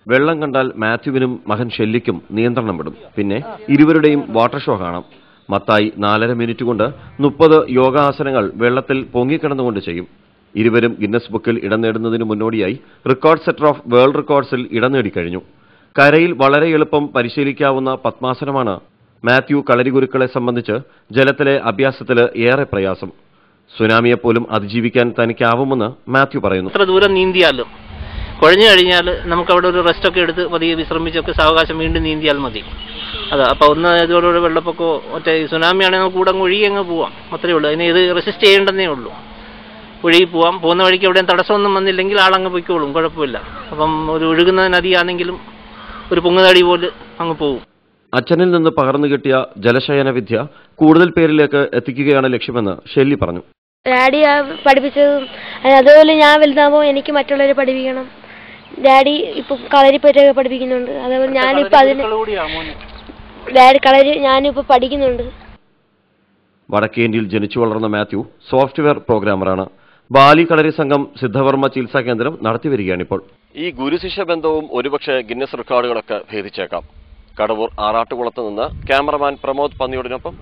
വെള്ളം കണ്ടാൽ മാത്യുവിനും മകൻ ഷെല്ലിക്കും നിയന്ത്രണം വിടും. പിന്നെ ഇരുവരുടെയും വാട്ടർ ഷോ കാണാം. മത്തായി 4.5 മിനിറ്റ് കൊണ്ട് 30 യോഗാസനങ്ങൾ വെള്ളത്തിൽ പൊങ്ങിക്കിടന്നുകൊണ്ട് ചെയ്യും. ഇരുവരും ഗിന്നസ് ബുക്കിൽ ഇടം നേടുന്നതിനു മുന്നോടിയായി റെക്കോർഡ് സെറ്റർ ഓഫ് വേൾഡ് റെക്കോർഡ്സിൽ ഇടം നേടിക്കഴിഞ്ഞു. കരയിൽ വളരെ എളുപ്പം പരിശീലിക്കാവുന്ന പത്മാസനമാണ് മാത്യു കളരിഗുരുക്കളെ സംബന്ധിച്ച് ജലത്തിലെ അഭ്യാസത്തിൽ ഏറെ പ്രയാസം. സുനാമിയെപ്പോലും അതിജീവിക്കാൻ തനിക്കാവുമെന്ന് മാത്യു പറയുന്നു. എത്ര ദൂരം നീന്തിയാലും കുഴഞ്ഞു കഴിഞ്ഞാൽ നമുക്ക് അവിടെ ഒരു റെസ്റ്റൊക്കെ എടുത്ത് പതിയെ വിശ്രമിച്ചൊക്കെ സാവകാശം വീണ്ടും നീന്തിയാൽ മതി. അതാ അപ്പോൾ ഒന്ന് ഇതോടെ വെള്ളപ്പൊക്കോ മറ്റേ സുനാമിയാണെങ്കിൽ നമുക്ക് കൂടെ ഒഴുകി അങ്ങ് പോവാം, അത്രയേ ഉള്ളൂ. അതിന് ഇത് റെസിസ്റ്റ് ചെയ്യേണ്ടതേ ഉള്ളൂ. ഒഴുകി പോവാം, പോകുന്ന വഴിക്ക് എവിടെയും തടസ്സമൊന്നും വന്നില്ലെങ്കിൽ ആളങ്ങ് പൊയ്ക്കോളും, കുഴപ്പമില്ല. അപ്പം ഒരു ഒഴുകുന്ന നദിയാണെങ്കിലും ഒരു പൊങ്ങുതടി പോലെ അങ്ങ് പോകും. അച്ഛനിൽ നിന്ന് പകർന്നു കിട്ടിയ ജലശയന വിദ്യ കൂടുതൽ പേരിലേക്ക് എത്തിക്കുകയാണ് ലക്ഷ്യമെന്ന് ഷെല്ലി പറഞ്ഞു. ഡാഡി പഠിപ്പിച്ചതും അതുപോലെ ഞാൻ വലുതാകുമ്പോൾ എനിക്ക് മറ്റുള്ളവരെ പഠിപ്പിക്കണം. ഡാഡി ഇപ്പൊ കളരിപ്പറ്റൊക്കെ പഠിപ്പിക്കുന്നുണ്ട്. അതേപോലെ ഞാനിപ്പോ ഡാഡി കളരി ഞാനിപ്പോ പഠിക്കുന്നുണ്ട്. വടക്കേന്ത്യയിൽ ജനിച്ചു വളർന്ന മാത്യു സോഫ്റ്റ്വെയർ പ്രോഗ്രാമറാണ്. ബാലി കളരി സംഘം സിദ്ധവർമ്മ ചികിത്സാ കേന്ദ്രം നടത്തിവരികയാണിപ്പോൾ. ഈ ഗുരുശിഷ്യ ബന്ധവും ഒരുപക്ഷെ ഗിന്നസ് റെക്കോർഡുകളൊക്കെ ഭേദിച്ചേക്കാം. കടവൂർ ആറാട്ടുകുളത്ത് നിന്ന് ക്യാമറമാൻ പ്രമോദ് പന്നിയോടിനൊപ്പം